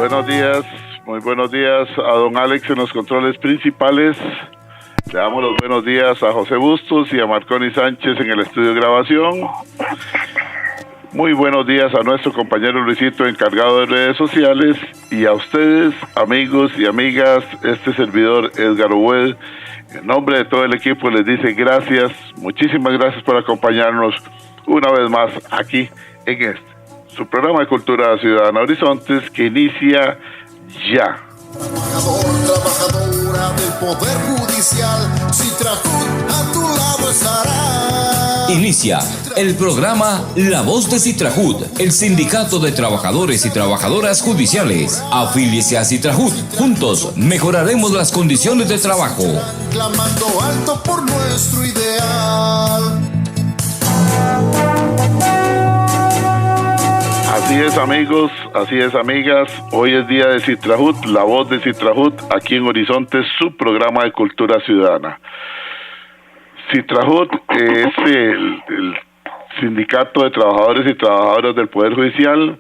Buenos días, muy buenos días a don Alex en los controles principales. Le damos los buenos días a José Bustos y a Marconi Sánchez en el estudio de grabación. Muy buenos días a nuestro compañero Luisito, encargado de redes sociales, y a ustedes, amigos y amigas, este servidor Edgar Obued, en nombre de todo el equipo les dice gracias, muchísimas gracias por acompañarnos una vez más aquí en su programa de Cultura Ciudadana Horizontes, que inicia ya. Trabajadora del Poder Judicial, Citrajud a tu lado estará. Inicia el programa La Voz de Citrajud, el Sindicato de Trabajadores y Trabajadoras Judiciales. Afíliese a Citrajud. Juntos mejoraremos las condiciones de trabajo. Clamando alto por nuestro ideal. Así es, amigos, así es, amigas. Hoy es día de Citrajud, La Voz de Citrajud, aquí en Horizonte, su programa de cultura ciudadana. Citrajud es el sindicato de trabajadores y trabajadoras del Poder Judicial.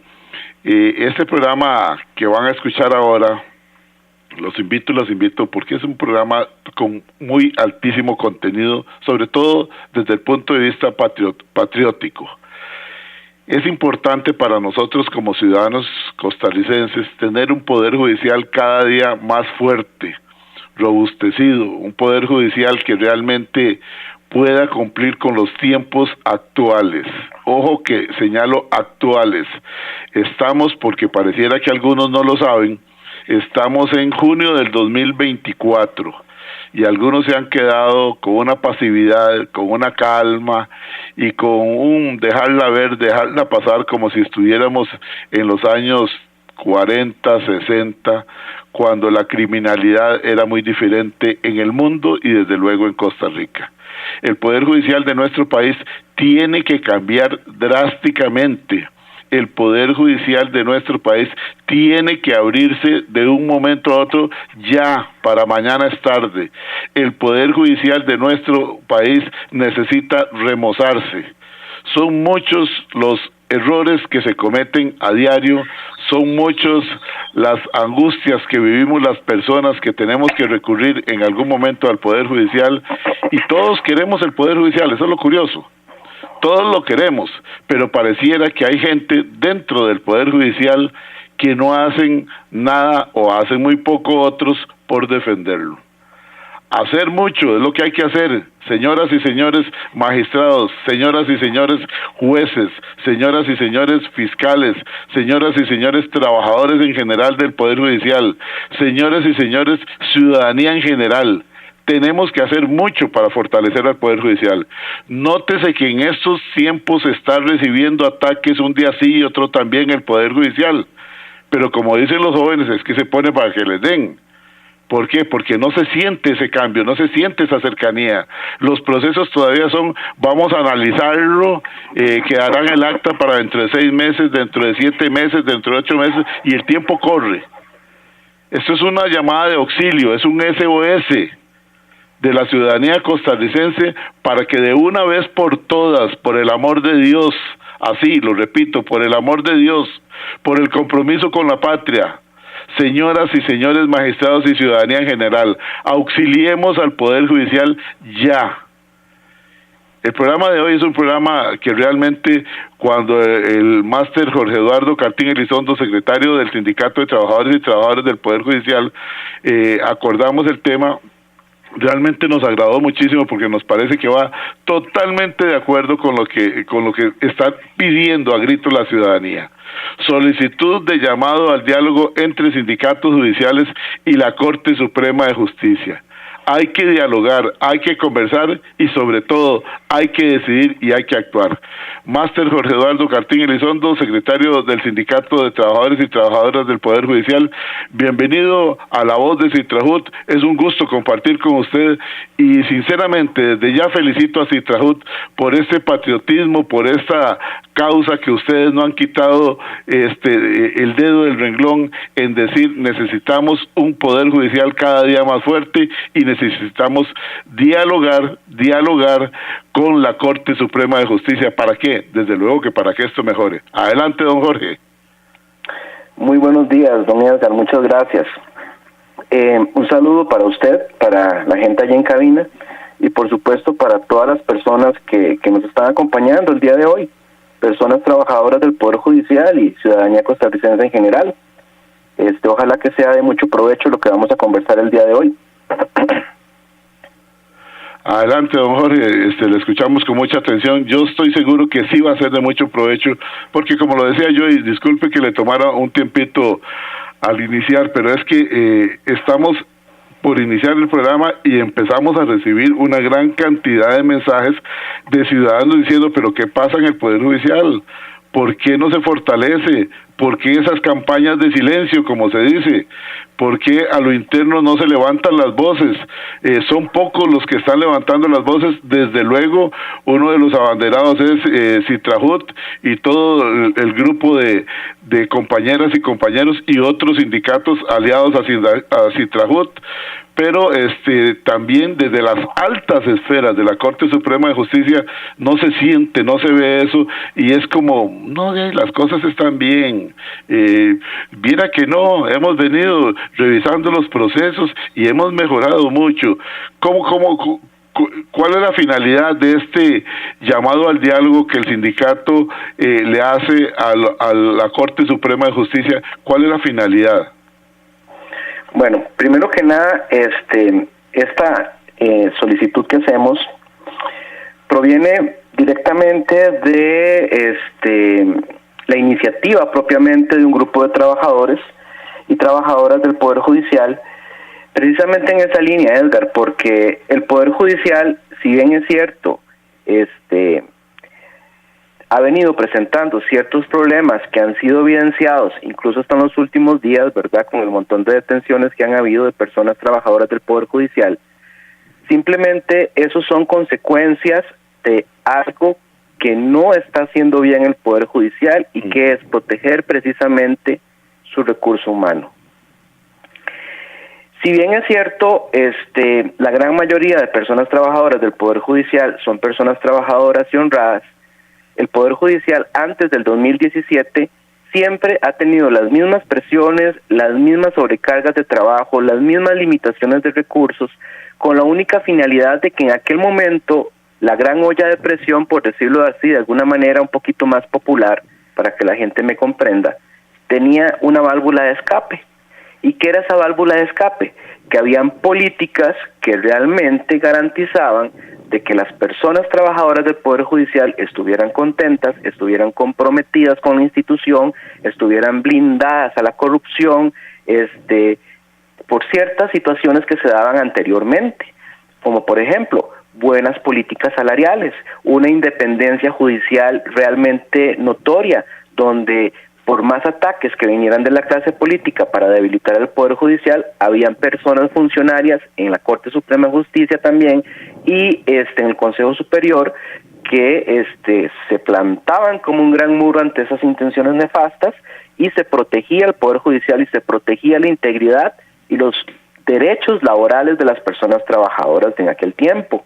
Este programa que van a escuchar ahora, los invito porque es un programa con muy altísimo contenido, sobre todo desde el punto de vista patriótico. Es importante para nosotros como ciudadanos costarricenses tener un poder judicial cada día más fuerte, robustecido, un poder judicial que realmente pueda cumplir con los tiempos actuales. Ojo que señalo actuales. Estamos, porque pareciera que algunos no lo saben, estamos en junio del 2024. Y algunos se han quedado con una pasividad, con una calma y con un dejarla pasar como si estuviéramos en los años 40, 60, cuando la criminalidad era muy diferente en el mundo y desde luego en Costa Rica. El Poder Judicial de nuestro país tiene que cambiar drásticamente. El Poder Judicial de nuestro país tiene que abrirse de un momento a otro ya, para mañana es tarde. El Poder Judicial de nuestro país necesita remozarse. Son muchos los errores que se cometen a diario, son muchos las angustias que vivimos las personas que tenemos que recurrir en algún momento al Poder Judicial, y todos queremos el Poder Judicial, eso es lo curioso. Todos lo queremos, pero pareciera que hay gente dentro del Poder Judicial que no hacen nada o hacen muy poco otros por defenderlo. Hacer mucho es lo que hay que hacer, señoras y señores magistrados, señoras y señores jueces, señoras y señores fiscales, señoras y señores trabajadores en general del Poder Judicial, señoras y señores ciudadanía en general. Tenemos que hacer mucho para fortalecer al Poder Judicial. Nótese que en estos tiempos se está recibiendo ataques un día sí y otro también el Poder Judicial. Pero como dicen los jóvenes, es que se pone para que les den. ¿Por qué? Porque no se siente ese cambio, no se siente esa cercanía. Los procesos todavía son, vamos a analizarlo, quedarán el acta para dentro de 6 meses, dentro de 7 meses, dentro de 8 meses, y el tiempo corre. Esto es una llamada de auxilio, es un SOS de la ciudadanía costarricense para que de una vez por todas, por el amor de Dios, así lo repito, por el amor de Dios, por el compromiso con la patria, señoras y señores magistrados y ciudadanía en general, auxiliemos al Poder Judicial ya. El programa de hoy es un programa que realmente, cuando el máster Jorge Eduardo Cartín Elizondo, secretario del Sindicato de Trabajadores y Trabajadoras del Poder Judicial, acordamos el tema, realmente nos agradó muchísimo porque nos parece que va totalmente de acuerdo con lo que está pidiendo a gritos la ciudadanía. Solicitud de llamado al diálogo entre sindicatos judiciales y la Corte Suprema de Justicia. Hay que dialogar, hay que conversar y sobre todo hay que decidir y hay que actuar. Máster Jorge Eduardo Cartín Elizondo, secretario del Sindicato de Trabajadores y Trabajadoras del Poder Judicial, bienvenido a La Voz de Citrajud. Es un gusto compartir con usted y sinceramente desde ya felicito a Citrajud por este patriotismo, por esta causa que ustedes no han quitado el dedo del renglón en decir necesitamos un Poder Judicial cada día más fuerte y necesitamos dialogar con la Corte Suprema de Justicia. ¿Para qué? Desde luego que para que esto mejore. Adelante, don Jorge. Muy buenos días, don Edgar, muchas gracias. Un saludo para usted, para la gente allá en cabina y por supuesto para todas las personas que nos están acompañando el día de hoy, personas trabajadoras del Poder Judicial y ciudadanía costarricense en general. Ojalá que sea de mucho provecho lo que vamos a conversar el día de hoy. Adelante, don Jorge, le escuchamos con mucha atención. Yo estoy seguro que sí va a ser de mucho provecho, porque como lo decía yo, y disculpe que le tomara un tiempito al iniciar, pero es que estamos por iniciar el programa y empezamos a recibir una gran cantidad de mensajes de ciudadanos diciendo, pero ¿qué pasa en el Poder Judicial? ¿Por qué no se fortalece? ¿Por qué esas campañas de silencio, como se dice? ¿Por qué a lo interno no se levantan las voces? Son pocos los que están levantando las voces. Desde luego, uno de los abanderados es Citrajut y todo el grupo de compañeras y compañeros y otros sindicatos aliados a Citrajut. Pero también desde las altas esferas de la Corte Suprema de Justicia no se siente, no se ve eso, y es como, no, las cosas están bien, viera que no, hemos venido revisando los procesos y hemos mejorado mucho. ¿Cuál es la finalidad de este llamado al diálogo que el sindicato le hace a la Corte Suprema de Justicia? ¿Cuál es la finalidad? Bueno, primero que nada, esta solicitud que hacemos proviene directamente de la iniciativa propiamente de un grupo de trabajadores y trabajadoras del Poder Judicial, precisamente en esa línea, Edgar, porque el Poder Judicial, si bien es cierto, ha venido presentando ciertos problemas que han sido evidenciados, incluso hasta en los últimos días, ¿verdad?, con el montón de detenciones que han habido de personas trabajadoras del Poder Judicial. Simplemente esos son consecuencias de algo que no está haciendo bien el Poder Judicial y que es proteger precisamente su recurso humano. Si bien es cierto, la gran mayoría de personas trabajadoras del Poder Judicial son personas trabajadoras y honradas, el Poder Judicial antes del 2017 siempre ha tenido las mismas presiones, las mismas sobrecargas de trabajo, las mismas limitaciones de recursos, con la única finalidad de que en aquel momento la gran olla de presión, por decirlo así, de alguna manera un poquito más popular, para que la gente me comprenda, tenía una válvula de escape. ¿Y qué era esa válvula de escape? Que habían políticas que realmente garantizaban de que las personas trabajadoras del Poder Judicial estuvieran contentas, estuvieran comprometidas con la institución, estuvieran blindadas a la corrupción, por ciertas situaciones que se daban anteriormente, como por ejemplo, buenas políticas salariales, una independencia judicial realmente notoria, donde por más ataques que vinieran de la clase política para debilitar el Poder Judicial, habían personas funcionarias en la Corte Suprema de Justicia también y en el Consejo Superior que se plantaban como un gran muro ante esas intenciones nefastas y se protegía el Poder Judicial y se protegía la integridad y los derechos laborales de las personas trabajadoras en aquel tiempo.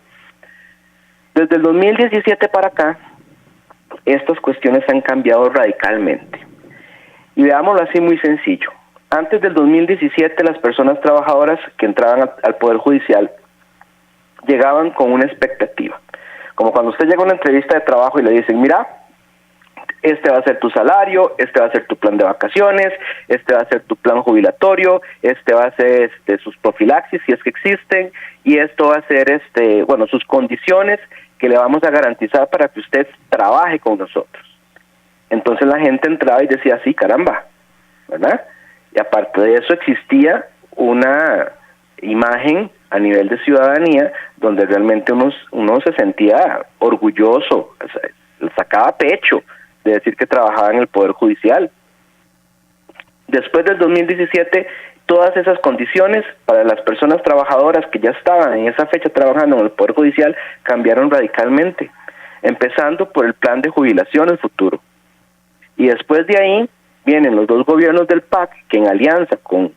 Desde el 2017 para acá, estas cuestiones han cambiado radicalmente. Y veámoslo así muy sencillo. Antes del 2017, las personas trabajadoras que entraban al Poder Judicial llegaban con una expectativa. Como cuando usted llega a una entrevista de trabajo y le dicen, mira, este va a ser tu salario, este va a ser tu plan de vacaciones, este va a ser tu plan jubilatorio, este va a ser sus profilaxis, si es que existen, y esto va a ser sus condiciones que le vamos a garantizar para que usted trabaje con nosotros. Entonces la gente entraba y decía, sí, caramba, ¿verdad? Y aparte de eso existía una imagen a nivel de ciudadanía donde realmente uno se sentía orgulloso, sacaba pecho de decir que trabajaba en el Poder Judicial. Después del 2017, todas esas condiciones para las personas trabajadoras que ya estaban en esa fecha trabajando en el Poder Judicial cambiaron radicalmente, empezando por el plan de jubilación en futuro. Y después de ahí vienen los dos gobiernos del PAC, que en alianza con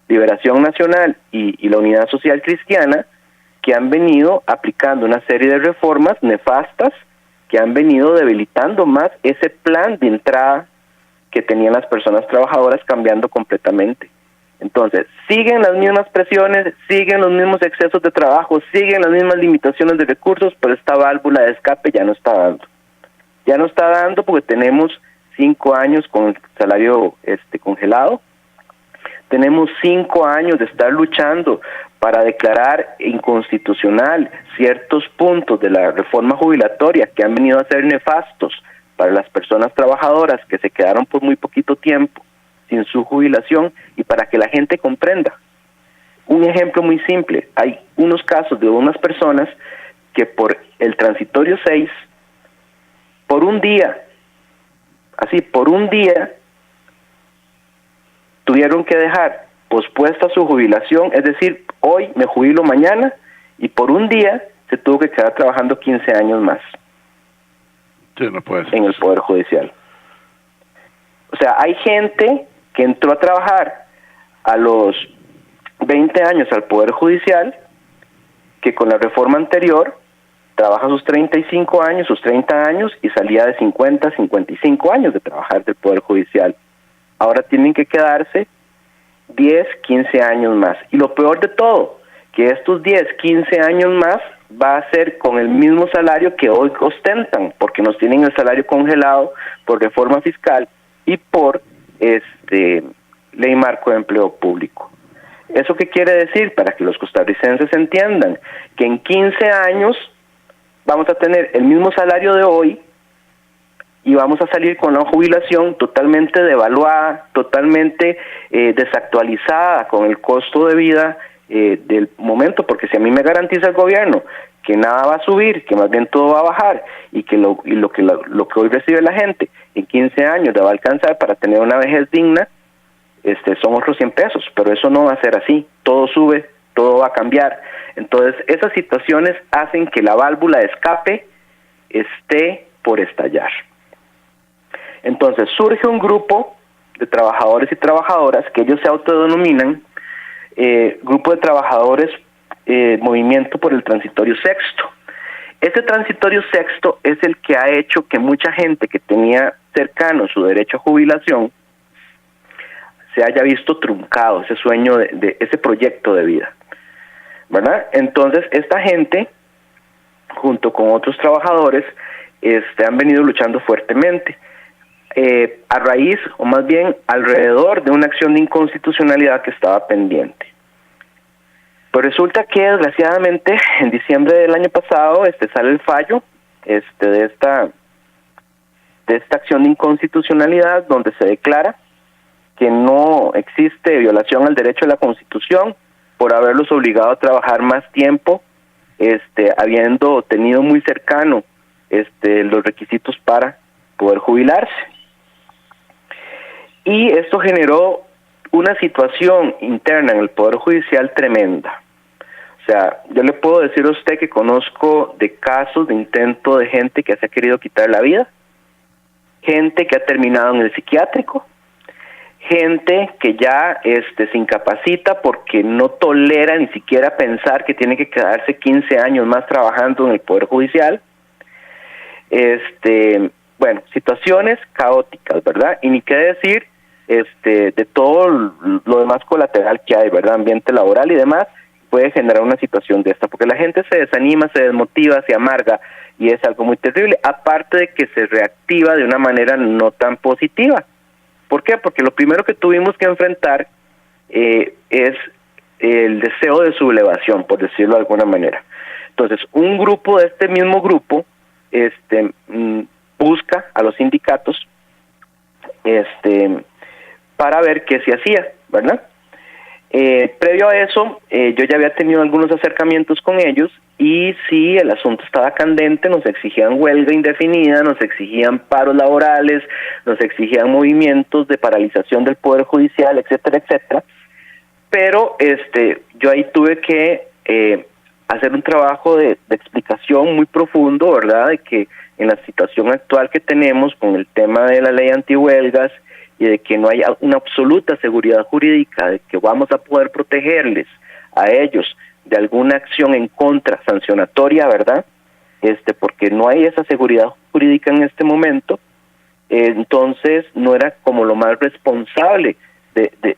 Liberación Nacional y la Unidad Social Cristiana, que han venido aplicando una serie de reformas nefastas que han venido debilitando más ese plan de entrada que tenían las personas trabajadoras cambiando completamente. Entonces, siguen las mismas presiones, siguen los mismos excesos de trabajo, siguen las mismas limitaciones de recursos, pero esta válvula de escape ya no está dando. Ya no está dando porque tenemos 5 años con el salario congelado. Tenemos 5 años de estar luchando para declarar inconstitucional ciertos puntos de la reforma jubilatoria que han venido a ser nefastos para las personas trabajadoras que se quedaron por muy poquito tiempo sin su jubilación, y para que la gente comprenda. Un ejemplo muy simple, hay unos casos de unas personas que por el transitorio 6, por un día, tuvieron que dejar pospuesta su jubilación, es decir, hoy me jubilo mañana, y por un día se tuvo que quedar trabajando 15 años más. Sí, no puede ser. En el Poder Judicial. O sea, hay gente que entró a trabajar a los 20 años al Poder Judicial, que con la reforma anterior trabaja sus 35 años, sus 30 años, y salía de 50, 55 años de trabajar del Poder Judicial. Ahora tienen que quedarse 10, 15 años más. Y lo peor de todo, que estos 10, 15 años más va a ser con el mismo salario que hoy ostentan, porque nos tienen el salario congelado por reforma fiscal y por ley marco de empleo público. ¿Eso qué quiere decir? Para que los costarricenses entiendan que en 15 años vamos a tener el mismo salario de hoy y vamos a salir con una jubilación totalmente devaluada, totalmente desactualizada con el costo de vida del momento, porque si a mí me garantiza el gobierno que nada va a subir, que más bien todo va a bajar, y que lo que hoy recibe la gente en 15 años le va a alcanzar para tener una vejez digna, son otros 100 pesos, pero eso no va a ser así, todo sube, todo va a cambiar. Entonces, esas situaciones hacen que la válvula de escape esté por estallar. Entonces, surge un grupo de trabajadores y trabajadoras que ellos se autodenominan Grupo de Trabajadores Movimiento por el Transitorio Sexto. Ese transitorio sexto es el que ha hecho que mucha gente que tenía cercano su derecho a jubilación se haya visto truncado, ese sueño de ese proyecto de vida, ¿verdad? Entonces, esta gente, junto con otros trabajadores, han venido luchando fuertemente a raíz, o más bien alrededor de una acción de inconstitucionalidad que estaba pendiente. Pues resulta que, desgraciadamente, en diciembre del año pasado sale el fallo de esta acción de inconstitucionalidad, donde se declara que no existe violación al derecho de la Constitución por haberlos obligado a trabajar más tiempo, habiendo tenido muy cercano los requisitos para poder jubilarse. Y esto generó una situación interna en el Poder Judicial tremenda. O sea, yo le puedo decir a usted que conozco de casos de intento de gente que se ha querido quitar la vida, gente que ha terminado en el psiquiátrico, gente que ya se incapacita porque no tolera ni siquiera pensar que tiene que quedarse 15 años más trabajando en el Poder Judicial. Bueno, situaciones caóticas, ¿verdad? Y ni qué decir de todo lo demás colateral que hay, ¿verdad? Ambiente laboral y demás, puede generar una situación de esta, porque la gente se desanima, se desmotiva, se amarga, y es algo muy terrible, aparte de que se reactiva de una manera no tan positiva. ¿Por qué? Porque lo primero que tuvimos que enfrentar es el deseo de sublevación, por decirlo de alguna manera. Entonces, un grupo de este mismo grupo busca a los sindicatos para ver qué se hacía, ¿verdad? Previo a eso, yo ya había tenido algunos acercamientos con ellos, y si el asunto estaba candente, nos exigían huelga indefinida, nos exigían paros laborales, nos exigían movimientos de paralización del Poder Judicial, etcétera, etcétera. Pero yo ahí tuve que hacer un trabajo de explicación muy profundo, ¿verdad?, de que en la situación actual que tenemos con el tema de la ley antihuelgas y de que no hay una absoluta seguridad jurídica de que vamos a poder protegerles a ellos de alguna acción en contra sancionatoria, ¿verdad?, porque no hay esa seguridad jurídica en este momento, entonces no era como lo más responsable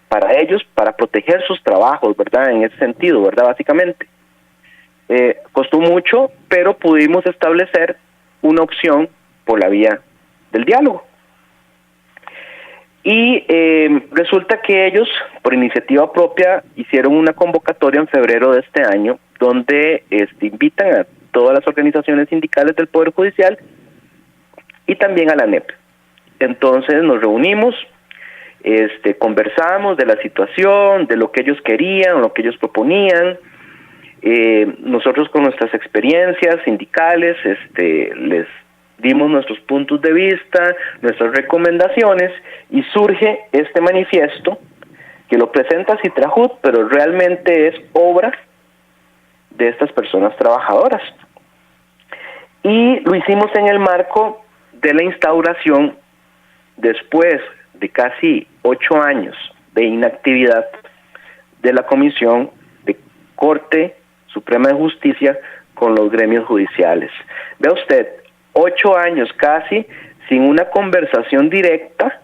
para ellos, para proteger sus trabajos, ¿verdad? En ese sentido, ¿verdad? Básicamente. Costó mucho, pero pudimos establecer una opción por la vía del diálogo. Y resulta que ellos, por iniciativa propia, hicieron una convocatoria en febrero de este año, donde invitan a todas las organizaciones sindicales del Poder Judicial y también a la ANEP. Entonces nos reunimos, conversamos de la situación, de lo que ellos querían, lo que ellos proponían. Nosotros con nuestras experiencias sindicales les dimos nuestros puntos de vista, nuestras recomendaciones, y surge este manifiesto que lo presenta Citrajud, pero realmente es obra de estas personas trabajadoras. Y lo hicimos en el marco de la instauración, después de casi 8 años de inactividad, de la Comisión de Corte Suprema de Justicia con los gremios judiciales. Vea usted, 8 años casi sin una conversación directa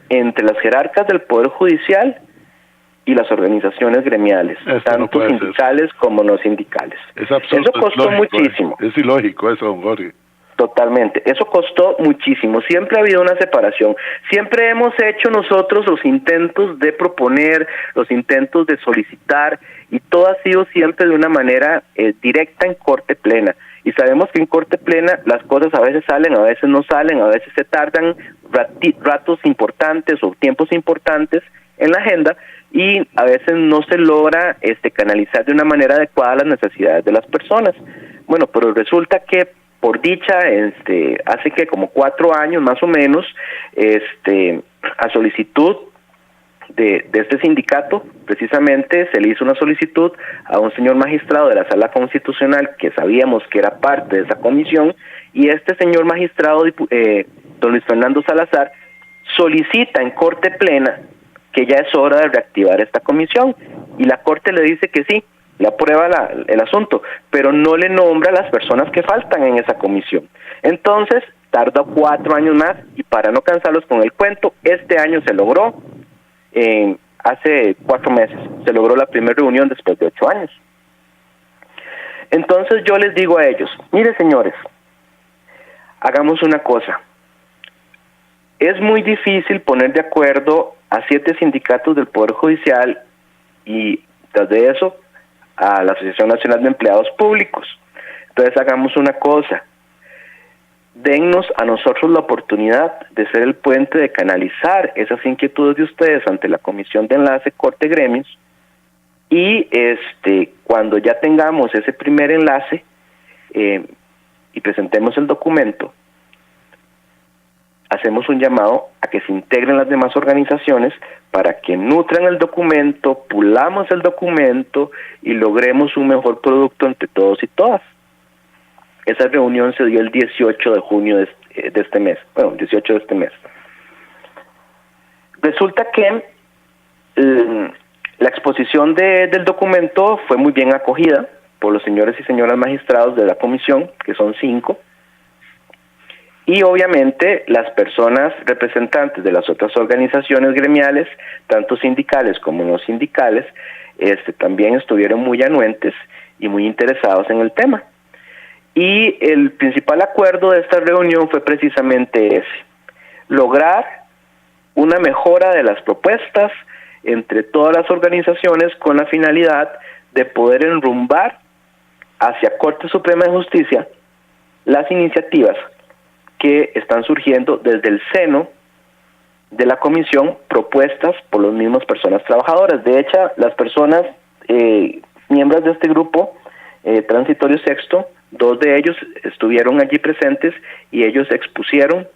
entre las jerarcas del Poder Judicial y las organizaciones gremiales, tanto no sindicales como no sindicales. Es absurdo, eso costó muchísimo. Es ilógico eso, don Jorge. Totalmente, eso costó muchísimo. Siempre ha habido una separación. Siempre hemos hecho nosotros los intentos de proponer, los intentos de solicitar, y todo ha sido siempre de una manera directa en corte plena. Y sabemos que en corte plena las cosas a veces salen, a veces no salen, a veces se tardan ratos importantes o tiempos importantes en la agenda, y a veces no se logra canalizar de una manera adecuada las necesidades de las personas. Bueno, pero resulta que por dicha, hace que como 4 años más o menos, a solicitud de este sindicato, precisamente se le hizo una solicitud a un señor magistrado de la Sala Constitucional que sabíamos que era parte de esa comisión, y este señor magistrado, don Luis Fernando Salazar, solicita en corte plena que ya es hora de reactivar esta comisión, y la corte le dice que sí, le aprueba el asunto, pero no le nombra a las personas que faltan en esa comisión. Entonces tardó 4 años más, y para no cansarlos con el cuento, este año se logró, hace 4 meses, se logró la primera reunión después de 8 años. Entonces yo les digo a ellos, mire señores, hagamos una cosa. Es muy difícil poner de acuerdo a 7 sindicatos del Poder Judicial y tras de eso a la Asociación Nacional de Empleados Públicos. Entonces hagamos una cosa, dennos a nosotros la oportunidad de ser el puente, de canalizar esas inquietudes de ustedes ante la Comisión de Enlace Corte Gremios, y cuando ya tengamos ese primer enlace y presentemos el documento, hacemos un llamado a que se integren las demás organizaciones para que nutran el documento, pulamos el documento y logremos un mejor producto entre todos y todas. Esa reunión se dio el 18 de junio de este mes, bueno, 18 de este mes. Resulta que la exposición del documento fue muy bien acogida por los señores y señoras magistrados de la comisión, que son 5, y obviamente las personas representantes de las otras organizaciones gremiales, tanto sindicales como no sindicales, también estuvieron muy anuentes y muy interesados en el tema. Y el principal acuerdo de esta reunión fue precisamente ese: lograr una mejora de las propuestas entre todas las organizaciones con la finalidad de poder enrumbar hacia Corte Suprema de Justicia las iniciativas que están surgiendo desde el seno de la comisión, propuestas por las mismas personas trabajadoras. De hecho, las personas miembros de este grupo transitorio sexto, 2 de ellos estuvieron allí presentes y ellos expusieron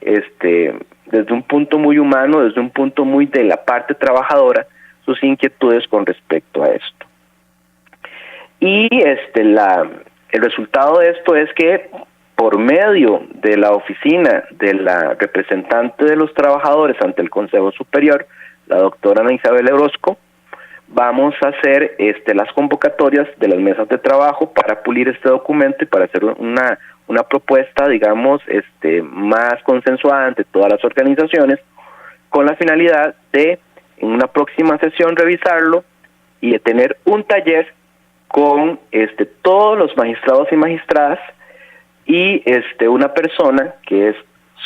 desde un punto muy humano, desde un punto muy de la parte trabajadora, sus inquietudes con respecto a esto. Y el resultado de esto es que por medio de la oficina de la representante de los trabajadores ante el Consejo Superior, la doctora Ana Isabel Orozco, vamos a hacer las convocatorias de las mesas de trabajo para pulir este documento y para hacer una una propuesta, digamos, más consensuada entre todas las organizaciones, con la finalidad de, en una próxima sesión, revisarlo y de tener un taller con todos los magistrados y magistradas y una persona que es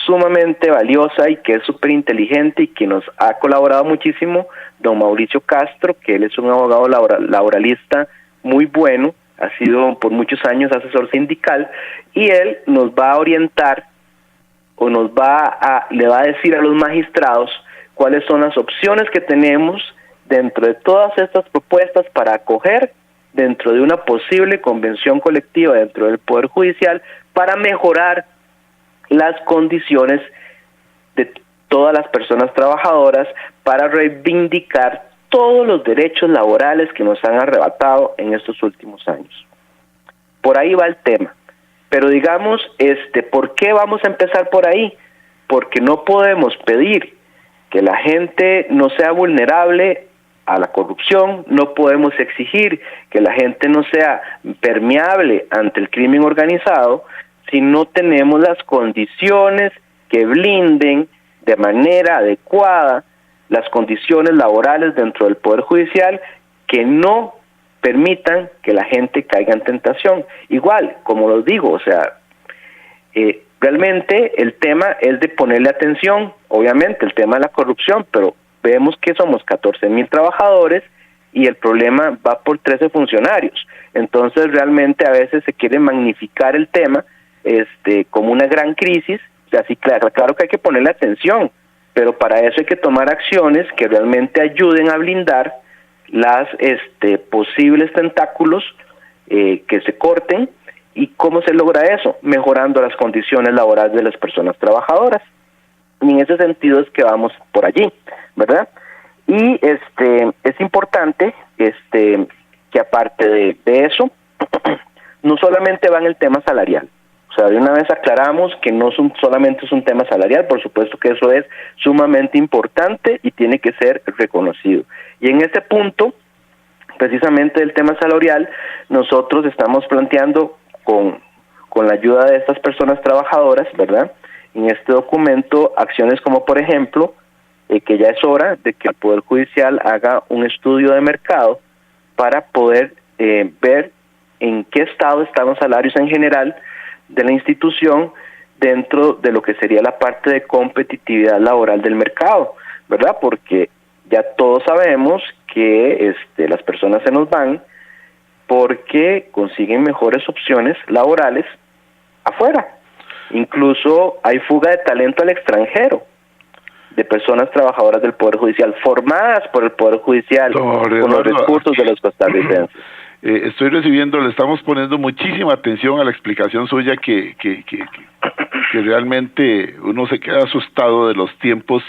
sumamente valiosa y que es súper inteligente y que nos ha colaborado muchísimo, don Mauricio Castro, que él es un abogado laboralista muy bueno, ha sido por muchos años asesor sindical, y él nos va a orientar o le va a decir a los magistrados cuáles son las opciones que tenemos dentro de todas estas propuestas para acoger dentro de una posible convención colectiva dentro del Poder Judicial para mejorar las condiciones de todas las personas trabajadoras, para reivindicar todos los derechos laborales que nos han arrebatado en estos últimos años. Por ahí va el tema. Pero digamos, ¿por qué vamos a empezar por ahí? Porque no podemos pedir que la gente no sea vulnerable a la corrupción, no podemos exigir que la gente no sea permeable ante el crimen organizado si no tenemos las condiciones que blinden de manera adecuada las condiciones laborales dentro del Poder Judicial que no permitan que la gente caiga en tentación. Igual, como los digo, realmente el tema es de ponerle atención, obviamente, el tema de la corrupción, pero vemos que somos 14,000 trabajadores y el problema va por 13 funcionarios. Entonces, realmente a veces se quiere magnificar el tema como una gran crisis. O sea, sí, claro que hay que ponerle atención, pero para eso hay que tomar acciones que realmente ayuden a blindar las posibles tentáculos que se corten. ¿Y cómo se logra eso? Mejorando las condiciones laborales de las personas trabajadoras. Y en ese sentido es que vamos por allí, ¿verdad? Y es importante que aparte de eso, no solamente va en el tema salarial. O sea, de una vez aclaramos que no solamente es un tema salarial, por supuesto que eso es sumamente importante y tiene que ser reconocido. Y en ese punto, precisamente del tema salarial, nosotros estamos planteando con la ayuda de estas personas trabajadoras, ¿verdad?, en este documento, acciones como, por ejemplo, que ya es hora de que el Poder Judicial haga un estudio de mercado para poder ver en qué estado están los salarios en general de la institución dentro de lo que sería la parte de competitividad laboral del mercado, ¿verdad? Porque ya todos sabemos que las personas se nos van porque consiguen mejores opciones laborales afuera. Incluso hay fuga de talento al extranjero, de personas trabajadoras del Poder Judicial, formadas por el Poder Judicial, con los recursos de los costarricenses. Estoy recibiendo, le estamos poniendo muchísima atención a la explicación suya que realmente uno se queda asustado de los tiempos.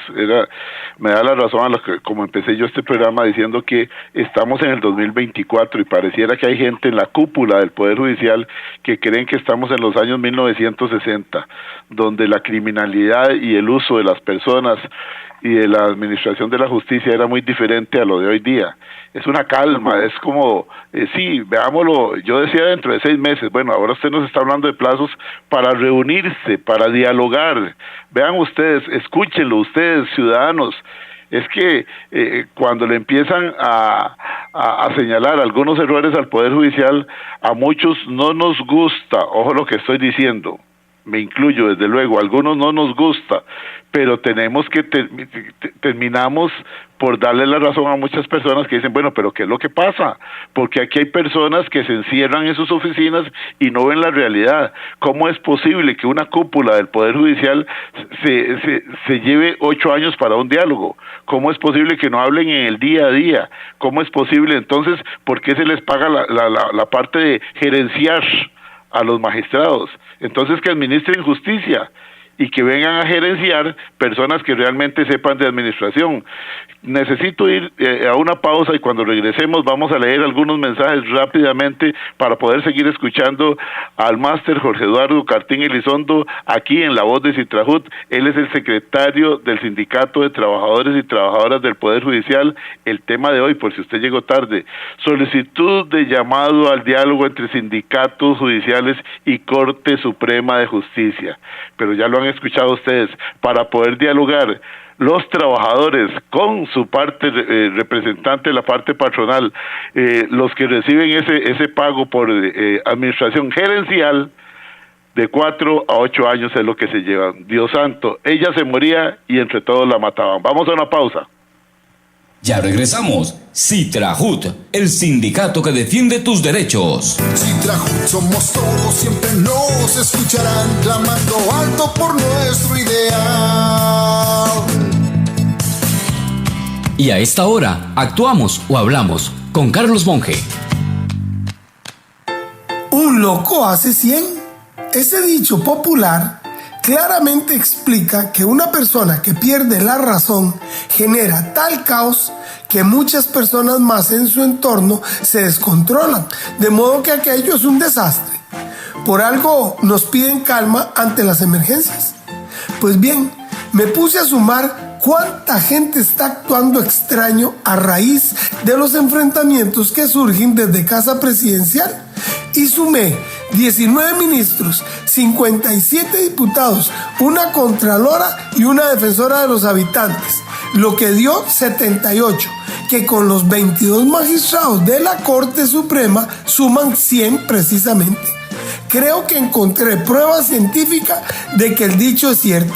Me da la razón a lo que, como empecé yo este programa diciendo que estamos en el 2024 y pareciera que hay gente en la cúpula del Poder Judicial que creen que estamos en los años 1960, donde la criminalidad y el uso de las personas y de la administración de la justicia era muy diferente a lo de hoy día. Es una calma, es como, sí, veámoslo, yo decía dentro de 6 meses, bueno, ahora usted nos está hablando de plazos para reunirse, para dialogar. Vean ustedes, escúchenlo ustedes, ciudadanos. Es que cuando le empiezan a señalar algunos errores al Poder Judicial, a muchos no nos gusta, ojo lo que estoy diciendo, me incluyo desde luego, a algunos no nos gusta, pero tenemos que terminamos por darle la razón a muchas personas que dicen, bueno, pero ¿qué es lo que pasa? Porque aquí hay personas que se encierran en sus oficinas y no ven la realidad. ¿Cómo es posible que una cúpula del Poder Judicial se lleve 8 años para un diálogo? ¿Cómo es posible que no hablen en el día a día? ¿Cómo es posible entonces, por qué se les paga la parte de gerenciar a los magistrados? Entonces que administren justicia. y que vengan a gerenciar personas que realmente sepan de administración. Necesito ir a una pausa y cuando regresemos vamos a leer algunos mensajes rápidamente para poder seguir escuchando al máster Jorge Eduardo Cartín Elizondo aquí en La Voz de Citrajut. Él es el secretario del Sindicato de Trabajadores y Trabajadoras del Poder Judicial. El tema de hoy, por si usted llegó tarde, solicitud de llamado al diálogo entre sindicatos judiciales y Corte Suprema de Justicia. Pero ya lo han escuchado ustedes, para poder dialogar los trabajadores con su parte representante de la parte patronal, los que reciben ese pago por administración gerencial, de 4 a 8 años es lo que se llevan. Dios santo, ella se moría y entre todos la mataban. Vamos a una pausa. Ya regresamos. Citrajut, el sindicato que defiende tus derechos. Citrajut somos todos, siempre nos escucharán, clamando alto por nuestro ideal. Y a esta hora, actuamos o hablamos con Carlos Monge. Un loco hace 100. Ese dicho popular claramente explica que una persona que pierde la razón genera tal caos que muchas personas más en su entorno se descontrolan, de modo que aquello es un desastre. Por algo nos piden calma ante las emergencias. Pues bien, me puse a sumar cuánta gente está actuando extraño a raíz de los enfrentamientos que surgen desde Casa Presidencial y sumé 19 ministros, 57 diputados, una contralora y una defensora de los habitantes, lo que dio 78, que con los 22 magistrados de la Corte Suprema suman 100 precisamente. Creo que encontré prueba científica de que el dicho es cierto.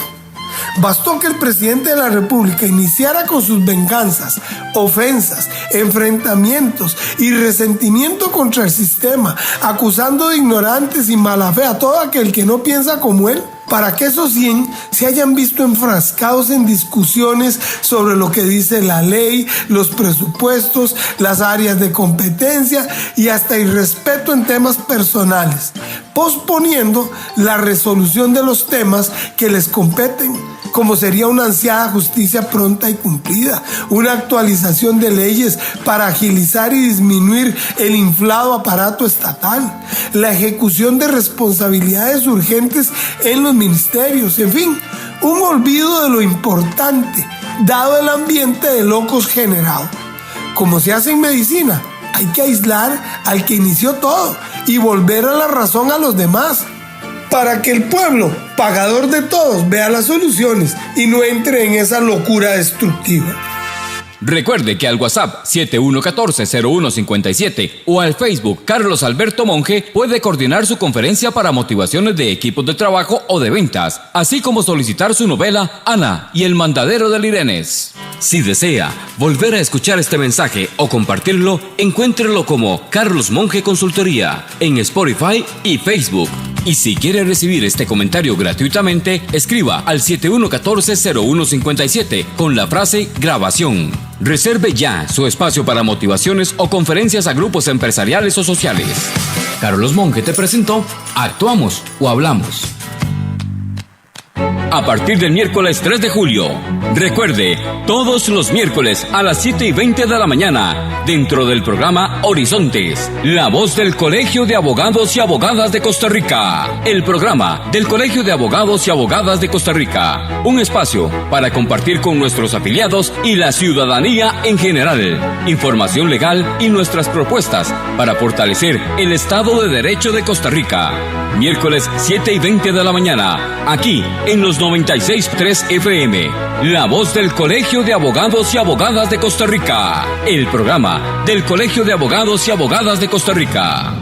Bastó que el presidente de la República iniciara con sus venganzas, ofensas, enfrentamientos y resentimiento contra el sistema, acusando de ignorantes y mala fe a todo aquel que no piensa como él, para que esos 100 se hayan visto enfrascados en discusiones sobre lo que dice la ley, los presupuestos, las áreas de competencia y hasta irrespeto en temas personales, posponiendo la resolución de los temas que les competen, como sería una ansiada justicia pronta y cumplida, una actualización de leyes para agilizar y disminuir el inflado aparato estatal, la ejecución de responsabilidades urgentes en los ministerios, en fin, un olvido de lo importante, dado el ambiente de locos generado. Como se hace en medicina, hay que aislar al que inició todo y volver a la razón a los demás, para que el pueblo, pagador de todos, vea las soluciones y no entre en esa locura destructiva. Recuerde que al WhatsApp 7114-0157 o al Facebook Carlos Alberto Monge puede coordinar su conferencia para motivaciones de equipos de trabajo o de ventas, así como solicitar su novela Ana y el mandadero del Irenes. Si desea volver a escuchar este mensaje o compartirlo, encuéntrelo como Carlos Monge Consultoría en Spotify y Facebook. Y si quiere recibir este comentario gratuitamente, escriba al 7114-0157 con la frase grabación. Reserve ya su espacio para motivaciones o conferencias a grupos empresariales o sociales. Carlos Monge te presentó Actuamos o Hablamos. A partir del miércoles 3 de julio, recuerde, todos los miércoles a las 7:20 de la mañana, dentro del programa Horizontes, la voz del Colegio de Abogados y Abogadas de Costa Rica. El programa del Colegio de Abogados y Abogadas de Costa Rica. Un espacio para compartir con nuestros afiliados y la ciudadanía en general. Información legal y nuestras propuestas para fortalecer el Estado de Derecho de Costa Rica. Miércoles 7:20 de la mañana, aquí en los 96.3 FM, la voz del Colegio de Abogados y Abogadas de Costa Rica, el programa del Colegio de Abogados y Abogadas de Costa Rica.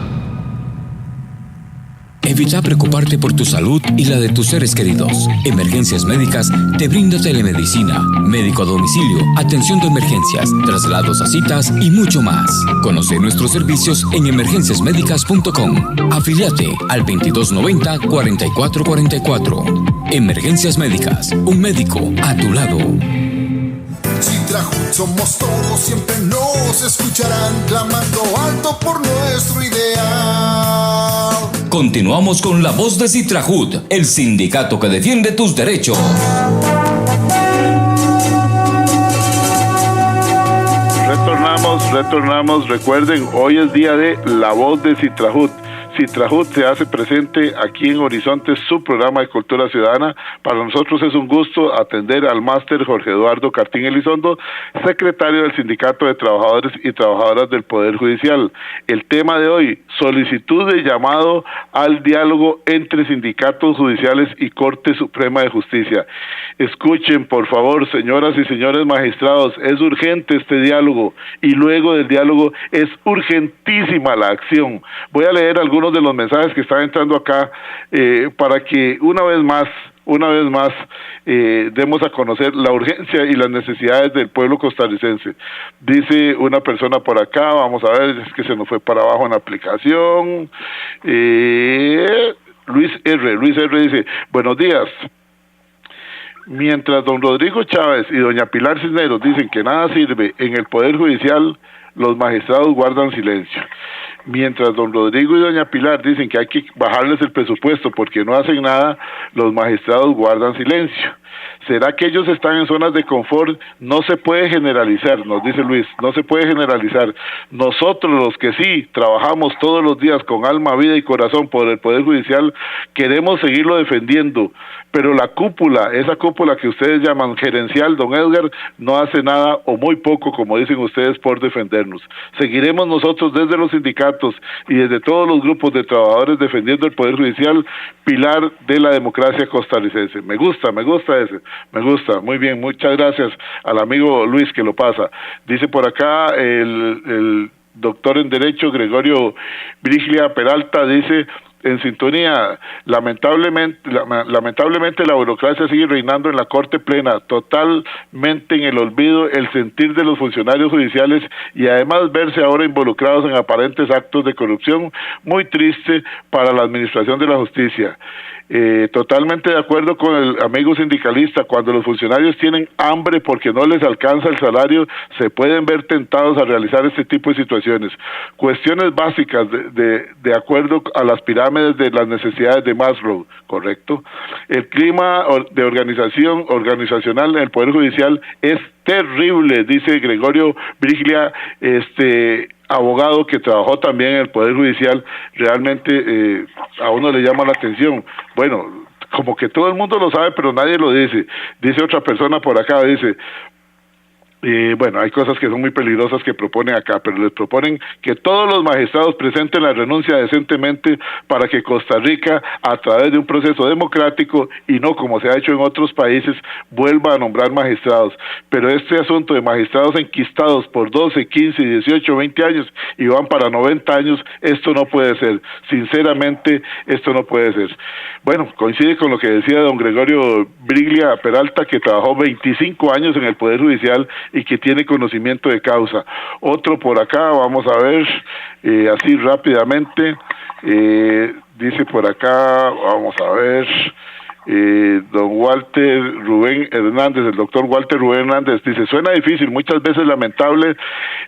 Evita preocuparte por tu salud y la de tus seres queridos. Emergencias Médicas te brinda telemedicina, médico a domicilio, atención de emergencias, traslados a citas y mucho más. Conoce nuestros servicios en emergenciasmedicas.com. Afíliate al 2290-4444. Emergencias Médicas, un médico a tu lado. Citrajut somos todos, siempre nos escucharán, clamando alto por nuestro ideal. Continuamos con la voz de Citrajut, el sindicato que defiende tus derechos. Retornamos. Recuerden, hoy es día de la voz de Citrajut. Citrajut se hace presente aquí en Horizontes, su programa de cultura ciudadana. Para nosotros es un gusto atender al máster Jorge Eduardo Cartín Elizondo, secretario del Sindicato de Trabajadores y Trabajadoras del Poder Judicial. El tema de hoy, solicitud de llamado al diálogo entre sindicatos judiciales y Corte Suprema de Justicia. Escuchen, por favor, señoras y señores magistrados, es urgente este diálogo y luego del diálogo es urgentísima la acción. Voy a leer algunos de los mensajes que están entrando acá para que una vez más demos a conocer la urgencia y las necesidades del pueblo costarricense. Dice una persona por acá, vamos a ver, es que se nos fue para abajo en la aplicación. Luis R. dice, buenos días. Mientras don Rodrigo Chávez y doña Pilar Cisneros dicen que nada sirve en el Poder Judicial, los magistrados guardan silencio. Mientras don Rodrigo y doña Pilar dicen que hay que bajarles el presupuesto porque no hacen nada, los magistrados guardan silencio. ¿Será que ellos están en zonas de confort? No se puede generalizar, nos dice Luis, no se puede generalizar. Nosotros los que sí trabajamos todos los días con alma, vida y corazón por el Poder Judicial, queremos seguirlo defendiendo, pero la cúpula, esa cúpula que ustedes llaman gerencial, don Edgar, no hace nada o muy poco, como dicen ustedes, por defendernos. Seguiremos nosotros desde los sindicatos y desde todos los grupos de trabajadores defendiendo el Poder Judicial, pilar de la democracia costarricense. Me gusta ese. Me gusta, muy bien, muchas gracias al amigo Luis que lo pasa. Dice por acá el doctor en Derecho Gregorio Briglia Peralta, dice, en sintonía, lamentablemente la burocracia sigue reinando en la Corte Plena, totalmente en el olvido el sentir de los funcionarios judiciales y además verse ahora involucrados en aparentes actos de corrupción, muy triste para la administración de la justicia. Totalmente de acuerdo con el amigo sindicalista, cuando los funcionarios tienen hambre porque no les alcanza el salario, se pueden ver tentados a realizar este tipo de situaciones. Cuestiones básicas de acuerdo a las pirámides de las necesidades de Maslow, ¿correcto? El clima de organizacional en el Poder Judicial es terrible, dice Gregorio Briglia, abogado que trabajó también en el Poder Judicial. Realmente a uno le llama la atención. Bueno, como que todo el mundo lo sabe, pero nadie lo dice. Dice otra persona por acá, dice, bueno, hay cosas que son muy peligrosas que proponen acá, pero les proponen que todos los magistrados presenten la renuncia decentemente para que Costa Rica, a través de un proceso democrático y no como se ha hecho en otros países, vuelva a nombrar magistrados. Pero este asunto de magistrados enquistados por 12, 15, 18, 20 años y van para 90 años, esto no puede ser. Sinceramente, esto no puede ser. Bueno, coincide con lo que decía don Gregorio Briglia Peralta, que trabajó 25 años en el Poder Judicial y que tiene conocimiento de causa. Otro por acá, vamos a ver, así rápidamente, dice por acá, vamos a ver, don Walter Rubén Hernández, el doctor Walter Rubén Hernández, dice, suena difícil, muchas veces lamentable,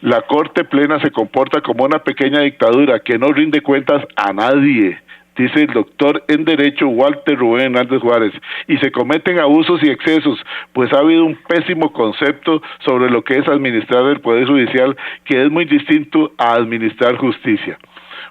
la Corte Plena se comporta como una pequeña dictadura que no rinde cuentas a nadie. Dice el doctor en Derecho Walter Rubén Hernández Juárez, y se cometen abusos y excesos, pues ha habido un pésimo concepto sobre lo que es administrar el Poder Judicial, que es muy distinto a administrar justicia.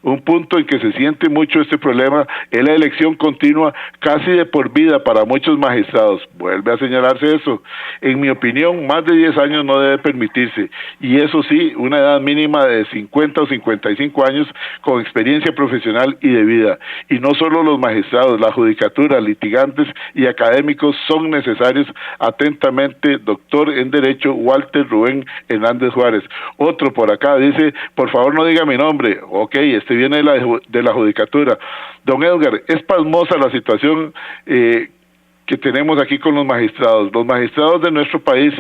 Un punto en que se siente mucho este problema es la elección continua casi de por vida para muchos magistrados. Vuelve a señalarse eso. En mi opinión, más de 10 años no debe permitirse, y eso sí, una edad mínima de 50 o 55 años con experiencia profesional y de vida. Y no solo los magistrados, la judicatura, litigantes y académicos son necesarios. Atentamente, doctor en Derecho Walter Rubén Hernández Juárez. Otro por acá dice, por favor no diga mi nombre. Ok, viene de la judicatura. Don Edgar, es pasmosa la situación que tenemos aquí con los magistrados. Los magistrados de nuestro país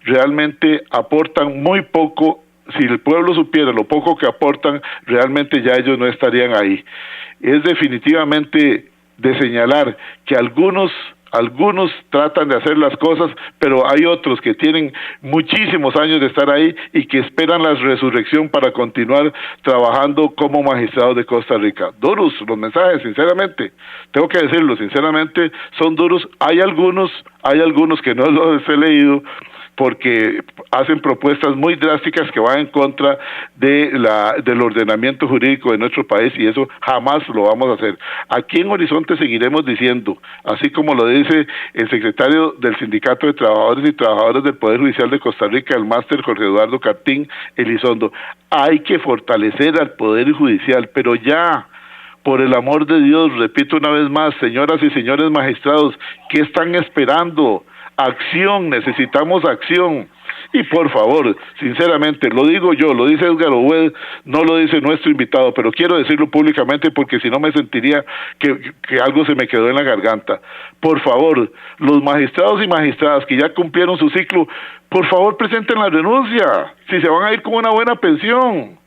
realmente aportan muy poco. Si el pueblo supiera lo poco que aportan, realmente ya ellos no estarían ahí. Es definitivamente de señalar que algunos Algunos tratan de hacer las cosas, pero hay otros que tienen muchísimos años de estar ahí y que esperan la resurrección para continuar trabajando como magistrados de Costa Rica. Duros los mensajes, sinceramente, tengo que decirlo, sinceramente son duros. Hay algunos que no los he leído, porque hacen propuestas muy drásticas que van en contra del ordenamiento jurídico de nuestro país, y eso jamás lo vamos a hacer. Aquí en Horizonte seguiremos diciendo, así como lo dice el secretario del Sindicato de Trabajadores y Trabajadoras del Poder Judicial de Costa Rica, el máster Jorge Eduardo Cartín Elizondo, hay que fortalecer al Poder Judicial, pero ya, por el amor de Dios, repito una vez más, señoras y señores magistrados, ¿qué están esperando? Acción, necesitamos acción. Y por favor, sinceramente, lo digo yo, lo dice Edgar Obued, no lo dice nuestro invitado, pero quiero decirlo públicamente porque si no me sentiría que algo se me quedó en la garganta. Por favor, los magistrados y magistradas que ya cumplieron su ciclo, por favor presenten la renuncia, si se van a ir con una buena pensión.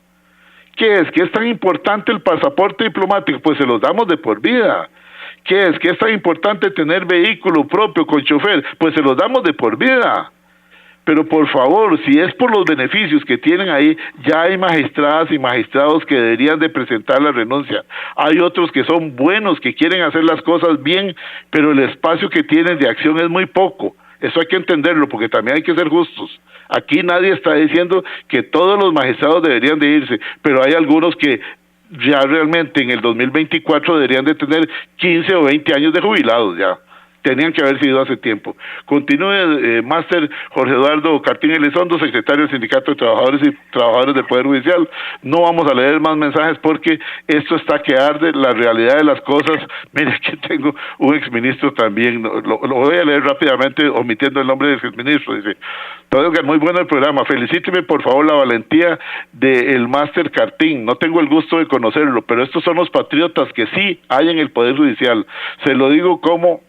¿Qué es? ¿Qué es tan importante el pasaporte diplomático? Pues se los damos de por vida. ¿Qué es? ¿Qué es tan importante tener vehículo propio con chofer? Pues se los damos de por vida. Pero por favor, si es por los beneficios que tienen ahí, ya hay magistradas y magistrados que deberían de presentar la renuncia. Hay otros que son buenos, que quieren hacer las cosas bien, pero el espacio que tienen de acción es muy poco. Eso hay que entenderlo, porque también hay que ser justos. Aquí nadie está diciendo que todos los magistrados deberían de irse, pero hay algunos que ya realmente en el 2024 deberían de tener 15 o 20 años de jubilados ya. Tenían que haber sido hace tiempo. Continúe, máster Jorge Eduardo Cartín Elizondo, secretario del Sindicato de Trabajadores y Trabajadoras del Poder Judicial. No vamos a leer más mensajes porque esto está que arde, la realidad de las cosas. Mire, aquí tengo un exministro también, lo voy a leer rápidamente, omitiendo el nombre del exministro. Dice: don Edgar, muy bueno el programa, felicíteme por favor la valentía del máster Cartín. No tengo el gusto de conocerlo, pero estos son los patriotas que sí hay en el Poder Judicial. Se lo digo como...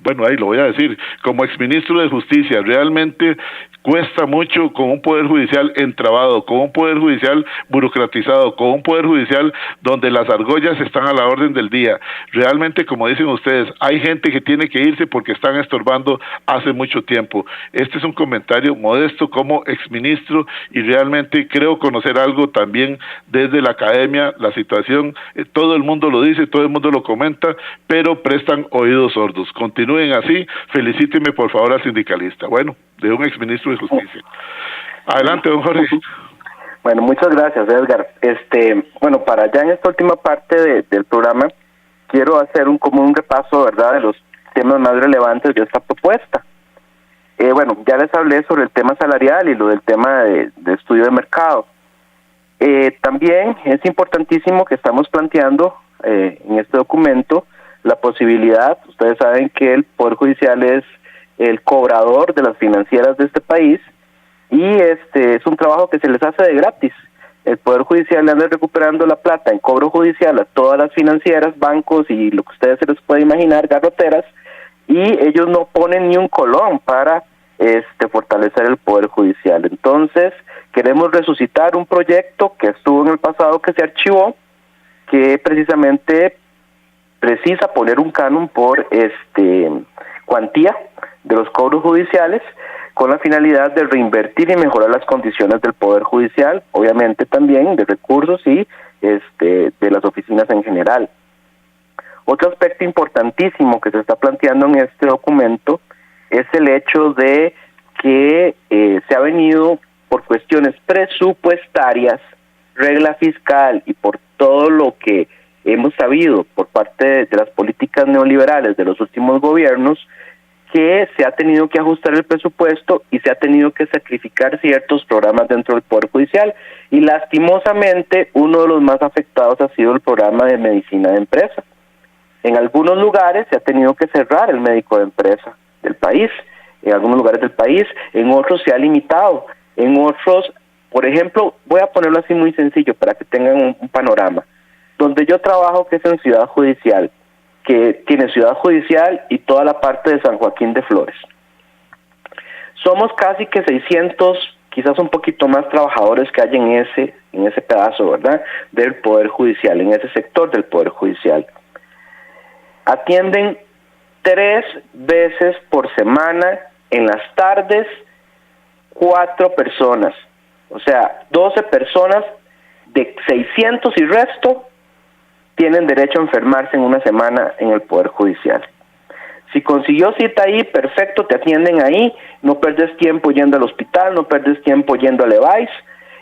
Bueno, ahí lo voy a decir, como exministro de Justicia, realmente cuesta mucho con un Poder Judicial entrabado, con un Poder Judicial burocratizado, con un Poder Judicial donde las argollas están a la orden del día. Realmente, como dicen ustedes, hay gente que tiene que irse porque están estorbando hace mucho tiempo. Este es un comentario modesto como exministro y realmente creo conocer algo también desde la academia, la situación, todo el mundo lo dice, todo el mundo lo comenta, pero prestan oídos sordos. Continúen así, felicíteme por favor al sindicalista. Bueno, de un exministro de Justicia. Adelante, don Jorge. Bueno, muchas gracias, Edgar. Bueno, para ya en esta última parte del programa, quiero hacer un repaso, ¿verdad?, de los temas más relevantes de esta propuesta. Bueno, ya les hablé sobre el tema salarial y lo del tema de estudio de mercado. También es importantísimo que estamos planteando en este documento la posibilidad, ustedes saben que el Poder Judicial es el cobrador de las financieras de este país y es un trabajo que se les hace de gratis. El Poder Judicial le anda recuperando la plata en cobro judicial a todas las financieras, bancos y lo que ustedes se les puede imaginar, garroteras, y ellos no ponen ni un colón para fortalecer el Poder Judicial. Entonces, queremos resucitar un proyecto que estuvo en el pasado, que se archivó, que precisamente precisa poner un canon por cuantía de los cobros judiciales con la finalidad de reinvertir y mejorar las condiciones del Poder Judicial, obviamente también de recursos y de las oficinas en general. Otro aspecto importantísimo que se está planteando en este documento es el hecho de que se ha venido por cuestiones presupuestarias, regla fiscal y por todo lo que hemos sabido por parte de las políticas neoliberales de los últimos gobiernos, que se ha tenido que ajustar el presupuesto y se ha tenido que sacrificar ciertos programas dentro del Poder Judicial, y lastimosamente uno de los más afectados ha sido el programa de medicina de empresa. En algunos lugares se ha tenido que cerrar el médico de empresa del país, en algunos lugares del país, en otros se ha limitado, en otros, por ejemplo, voy a ponerlo así muy sencillo para que tengan un panorama. Donde yo trabajo, que es en Ciudad Judicial, que tiene Ciudad Judicial y toda la parte de San Joaquín de Flores. Somos casi que 600, quizás un poquito más trabajadores que hay en ese pedazo, ¿verdad?, del Poder Judicial, en ese sector del Poder Judicial. Atienden 3 veces por semana, en las tardes, 4 personas. O sea, 12 personas de 600 y resto tienen derecho a enfermarse en una semana en el Poder Judicial. Si consiguió cita ahí, perfecto, te atienden ahí, no perdes tiempo yendo al hospital, no perdes tiempo yendo al EVAIS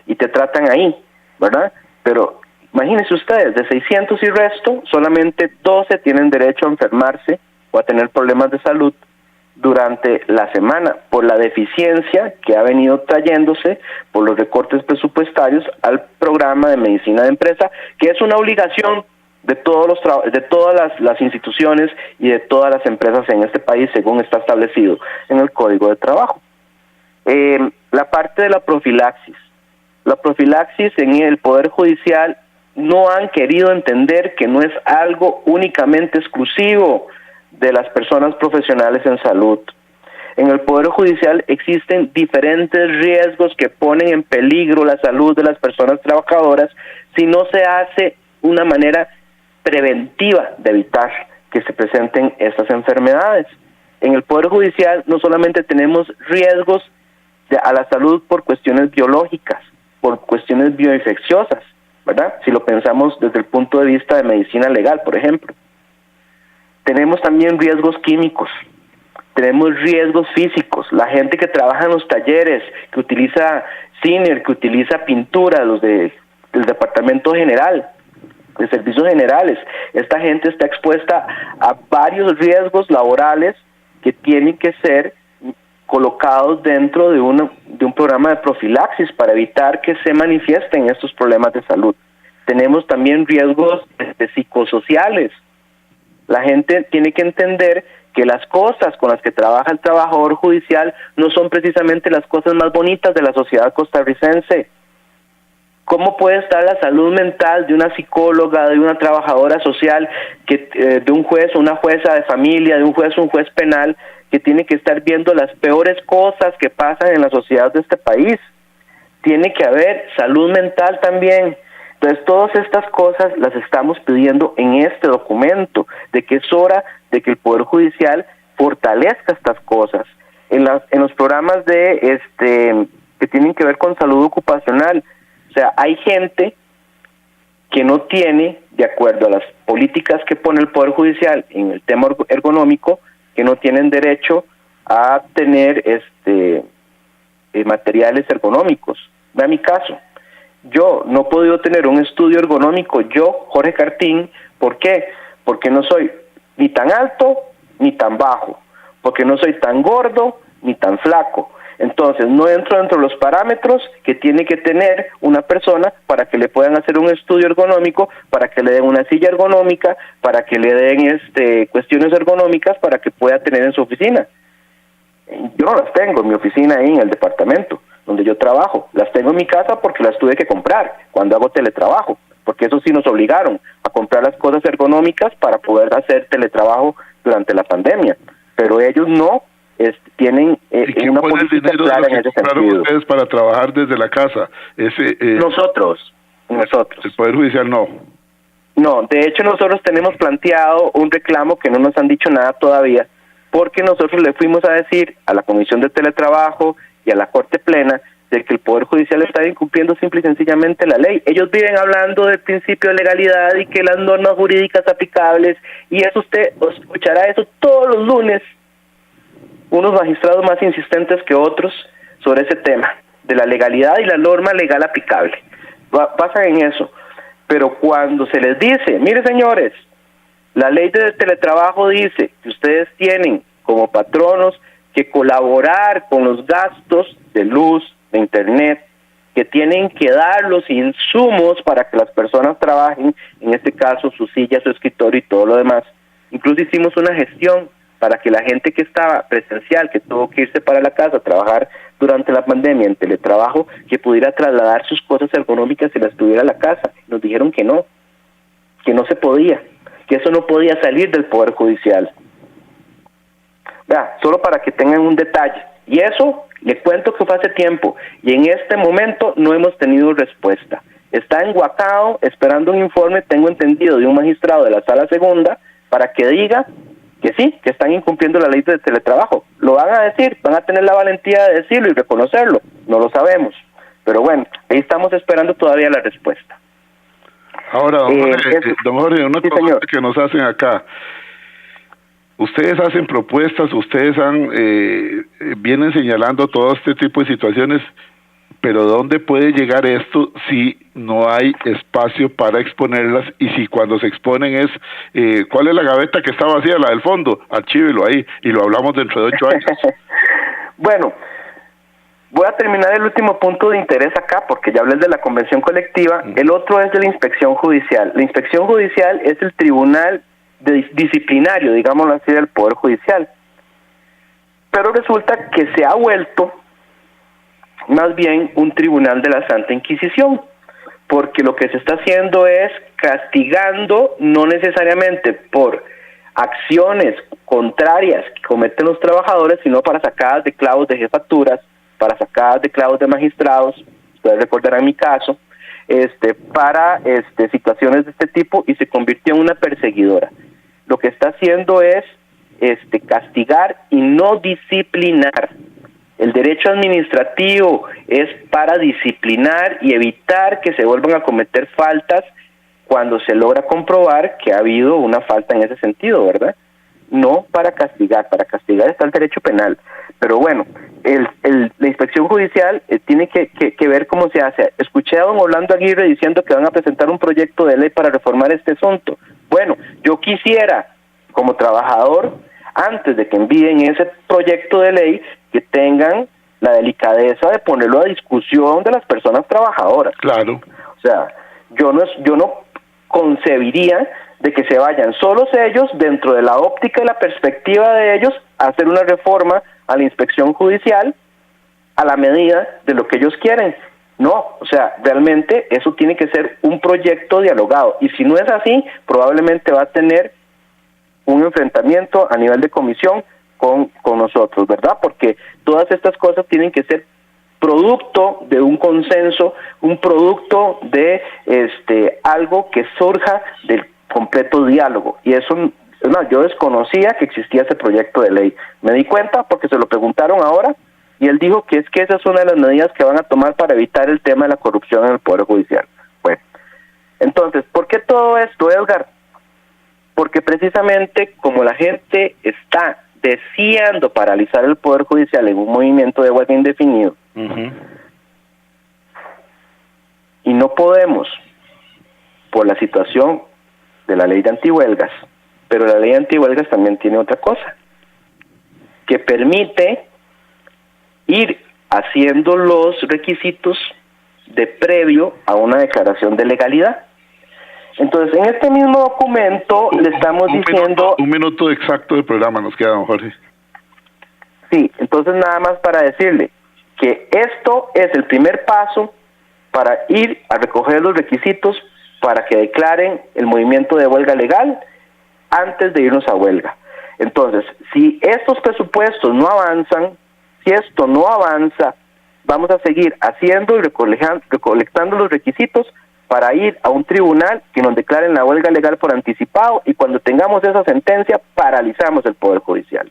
y te tratan ahí, ¿verdad? Pero imagínense ustedes, de 600 y resto, solamente 12 tienen derecho a enfermarse o a tener problemas de salud durante la semana por la deficiencia que ha venido trayéndose por los recortes presupuestarios al programa de medicina de empresa, que es una obligación de todas las instituciones y de todas las empresas en este país, según está establecido en el Código de Trabajo. La parte de la profilaxis. La profilaxis en el Poder Judicial no han querido entender que no es algo únicamente exclusivo de las personas profesionales en salud. En el Poder Judicial existen diferentes riesgos que ponen en peligro la salud de las personas trabajadoras si no se hace una manera preventiva de evitar que se presenten estas enfermedades. En el Poder Judicial no solamente tenemos riesgos a la salud por cuestiones biológicas, por cuestiones bioinfecciosas, ¿verdad? Si lo pensamos desde el punto de vista de medicina legal, por ejemplo. Tenemos también riesgos químicos, tenemos riesgos físicos, la gente que trabaja en los talleres, que utiliza ciner, que utiliza pintura, los del departamento general, de servicios generales, esta gente está expuesta a varios riesgos laborales que tienen que ser colocados dentro de un programa de profilaxis para evitar que se manifiesten estos problemas de salud. Tenemos también riesgos psicosociales. La gente tiene que entender que las cosas con las que trabaja el trabajador judicial no son precisamente las cosas más bonitas de la sociedad costarricense. ¿Cómo puede estar la salud mental de una psicóloga, de una trabajadora social, de un juez o una jueza de familia, de un juez o un juez penal, que tiene que estar viendo las peores cosas que pasan en la sociedad de este país? Tiene que haber salud mental también. Entonces, todas estas cosas las estamos pidiendo en este documento, de que es hora de que el Poder Judicial fortalezca estas cosas. En los programas que tienen que ver con salud ocupacional, o sea, hay gente que no tiene, de acuerdo a las políticas que pone el Poder Judicial en el tema ergonómico, que no tienen derecho a tener materiales ergonómicos. Vean mi caso. Yo no he podido tener un estudio ergonómico, yo, Jorge Cartín. ¿Por qué? Porque no soy ni tan alto ni tan bajo, porque no soy tan gordo ni tan flaco. Entonces, no entro dentro de los parámetros que tiene que tener una persona para que le puedan hacer un estudio ergonómico, para que le den una silla ergonómica, para que le den cuestiones ergonómicas para que pueda tener en su oficina. Yo no las tengo en mi oficina ahí en el departamento donde yo trabajo. Las tengo en mi casa porque las tuve que comprar cuando hago teletrabajo, porque eso sí nos obligaron a comprar las cosas ergonómicas para poder hacer teletrabajo durante la pandemia. Pero ellos no tienen una política clara en ese sentido. ¿Ustedes para trabajar desde la casa? Nosotros. El Poder Judicial no. No, de hecho nosotros tenemos planteado un reclamo que no nos han dicho nada todavía, porque nosotros le fuimos a decir a la Comisión de Teletrabajo y a la Corte Plena de que el Poder Judicial está incumpliendo simple y sencillamente la ley. Ellos viven hablando del principio de legalidad y que las normas jurídicas aplicables, y eso usted escuchará eso todos los lunes, unos magistrados más insistentes que otros sobre ese tema, de la legalidad y la norma legal aplicable. Pasan en eso. Pero cuando se les dice, mire señores, la ley de teletrabajo dice que ustedes tienen como patronos que colaborar con los gastos de luz, de internet, que tienen que dar los insumos para que las personas trabajen, en este caso su silla, su escritorio y todo lo demás. Incluso hicimos una gestión para que la gente que estaba presencial, que tuvo que irse para la casa a trabajar durante la pandemia en teletrabajo, que pudiera trasladar sus cosas ergonómicas y las tuviera a la casa. Nos dijeron que no se podía, que eso no podía salir del Poder Judicial. Vea, solo para que tengan un detalle. Y eso, le cuento que fue hace tiempo, y en este momento no hemos tenido respuesta. Está enguacado, esperando un informe, tengo entendido, de un magistrado de la Sala Segunda, para que diga que sí, que están incumpliendo la ley de teletrabajo. Lo van a decir, van a tener la valentía de decirlo y reconocerlo, no lo sabemos. Pero bueno, ahí estamos esperando todavía la respuesta. Ahora, don Jorge, una cosa señor. Que nos hacen acá. Ustedes hacen propuestas, ustedes vienen señalando todo este tipo de situaciones, pero ¿dónde puede llegar esto si no hay espacio para exponerlas? Y si cuando se exponen es, ¿cuál es la gaveta que está vacía? La del fondo, archívelo ahí, y lo hablamos dentro de 8 años. Bueno, voy a terminar el último punto de interés acá, porque ya hablé de la convención colectiva. El otro es de la inspección judicial. La inspección judicial es el tribunal disciplinario, digámoslo así, del Poder Judicial. Pero resulta que se ha vuelto más bien un tribunal de la Santa Inquisición, porque lo que se está haciendo es castigando, no necesariamente por acciones contrarias que cometen los trabajadores, sino para sacadas de clavos de jefaturas, para sacadas de clavos de magistrados, ustedes recordarán mi caso, para situaciones de este tipo, y se convirtió en una perseguidora. Lo que está haciendo es castigar y no disciplinar. El derecho administrativo es para disciplinar y evitar que se vuelvan a cometer faltas cuando se logra comprobar que ha habido una falta en ese sentido, ¿verdad? No para castigar está el derecho penal. Pero bueno, la inspección judicial tiene que ver cómo se hace. Escuché a don Orlando Aguirre diciendo que van a presentar un proyecto de ley para reformar este asunto. Bueno, yo quisiera, como trabajador, antes de que envíen ese proyecto de ley, que tengan la delicadeza de ponerlo a discusión de las personas trabajadoras. Claro. O sea, yo no concebiría de que se vayan solos ellos, dentro de la óptica y la perspectiva de ellos, a hacer una reforma a la inspección judicial a la medida de lo que ellos quieren. No, o sea, realmente eso tiene que ser un proyecto dialogado, y si no es así, probablemente va a tener un enfrentamiento a nivel de comisión con nosotros, ¿verdad? Porque todas estas cosas tienen que ser producto de un consenso, un producto de algo que surja del completo diálogo. Y eso, yo desconocía que existía ese proyecto de ley. Me di cuenta porque se lo preguntaron ahora, y él dijo que esa es una de las medidas que van a tomar para evitar el tema de la corrupción en el Poder Judicial. Bueno, entonces, ¿por qué todo esto, Edgar? Porque precisamente como la gente está deseando paralizar el Poder Judicial en un movimiento de huelga indefinido, y no podemos, por la situación de la ley de antihuelgas, pero la ley de antihuelgas también tiene otra cosa, que permite ir haciendo los requisitos de previo a una declaración de legalidad. Entonces, en este mismo documento le estamos diciendo... Un minuto exacto del programa nos queda, don Jorge. Sí, entonces nada más para decirle que esto es el primer paso para ir a recoger los requisitos para que declaren el movimiento de huelga legal antes de irnos a huelga. Entonces, si estos presupuestos no avanzan, si esto no avanza, vamos a seguir haciendo y recolectando los requisitos para ir a un tribunal que nos declaren la huelga legal por anticipado, y cuando tengamos esa sentencia, paralizamos el Poder Judicial.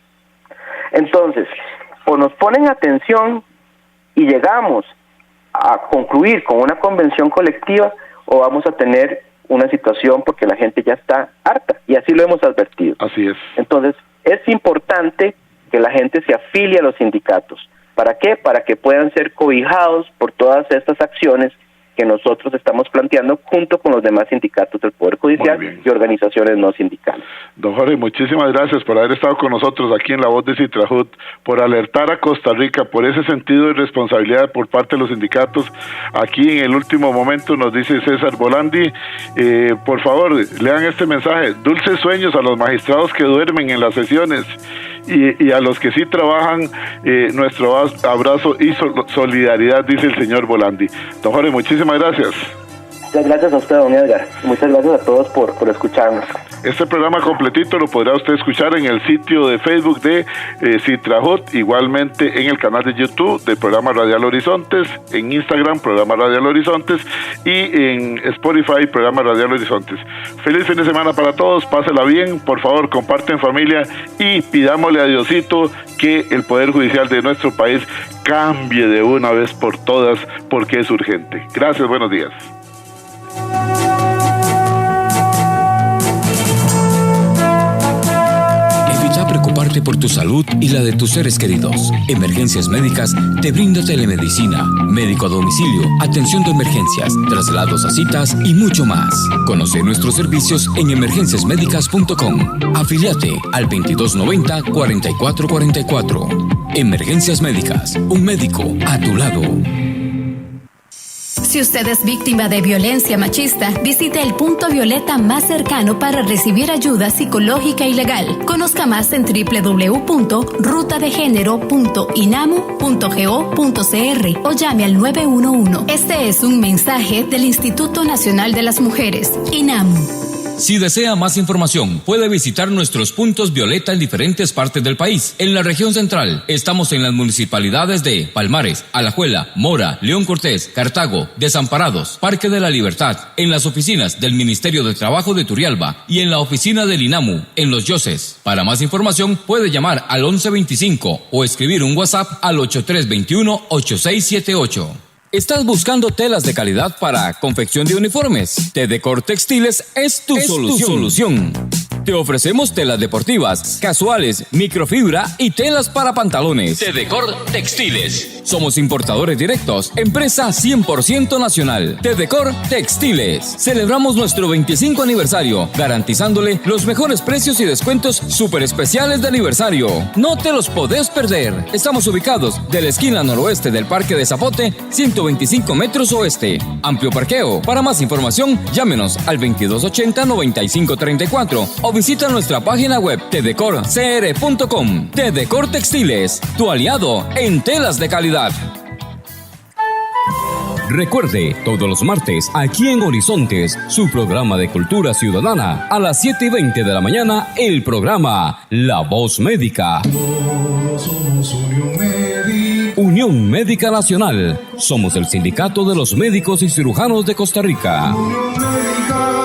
Entonces, o nos ponen atención y llegamos a concluir con una convención colectiva, o vamos a tener una situación porque la gente ya está harta, y así lo hemos advertido. Así es. Entonces, es importante que la gente se afilie a los sindicatos. ¿Para qué? Para que puedan ser cobijados por todas estas acciones que nosotros estamos planteando junto con los demás sindicatos del Poder Judicial y organizaciones no sindicales. Don Jorge, muchísimas gracias por haber estado con nosotros aquí en La Voz de Citrajut, por alertar a Costa Rica, por ese sentido de responsabilidad por parte de los sindicatos. Aquí en el último momento nos dice César Volandi, por favor, lean este mensaje: dulces sueños a los magistrados que duermen en las sesiones, y a los que sí trabajan, nuestro abrazo y solidaridad, dice el señor Volandi. Don Jorge, muchísimas gracias. Muchas gracias a usted, don Edgar. Muchas gracias a todos por escucharnos. Este programa completito lo podrá usted escuchar en el sitio de Facebook de Citrajut, igualmente en el canal de YouTube del programa Radial Horizontes, en Instagram, programa Radial Horizontes, y en Spotify, programa Radial Horizontes. Feliz fin de semana para todos, pásela bien, por favor, comparten en familia y pidámosle a Diosito que el Poder Judicial de nuestro país cambie de una vez por todas, porque es urgente. Gracias, buenos días. Preocuparte por tu salud y la de tus seres queridos. Emergencias Médicas te brinda telemedicina, médico a domicilio, atención de emergencias, traslados a citas y mucho más. Conoce nuestros servicios en emergenciasmedicas.com. Afíliate al 2290-4444. Emergencias Médicas, un médico a tu lado. Si usted es víctima de violencia machista, visite el punto violeta más cercano para recibir ayuda psicológica y legal. Conozca más en www.rutadegenero.inamu.go.cr o llame al 911. Este es un mensaje del Instituto Nacional de las Mujeres, INAMU. Si desea más información, puede visitar nuestros puntos violeta en diferentes partes del país. En la región central, estamos en las municipalidades de Palmares, Alajuela, Mora, León Cortés, Cartago, Desamparados, Parque de la Libertad, en las oficinas del Ministerio de Trabajo de Turrialba y en la oficina del INAMU, en Los Yoses. Para más información, puede llamar al 1125 o escribir un WhatsApp al 8321-8678. ¿Estás buscando telas de calidad para confección de uniformes? Tedecor Textiles es tu solución. Te ofrecemos telas deportivas, casuales, microfibra y telas para pantalones. Tedecor Textiles. Somos importadores directos, empresa 100% nacional. Tedecor Textiles. Celebramos nuestro 25 aniversario, garantizándole los mejores precios y descuentos súper especiales de aniversario. No te los podés perder. Estamos ubicados de la esquina noroeste del Parque de Zapote, 125 metros oeste. Amplio parqueo. Para más información, llámenos al 2280-9534 o visita nuestra página web tedecorcr.com. Tedecor Textiles, tu aliado en telas de calidad. Recuerde, todos los martes, aquí en Horizontes, su programa de cultura ciudadana, a las 7:20 de la mañana, el programa La Voz Médica. Todos somos Unión Médica. Unión Médica Nacional. Somos el sindicato de los médicos y cirujanos de Costa Rica. Unión Médica.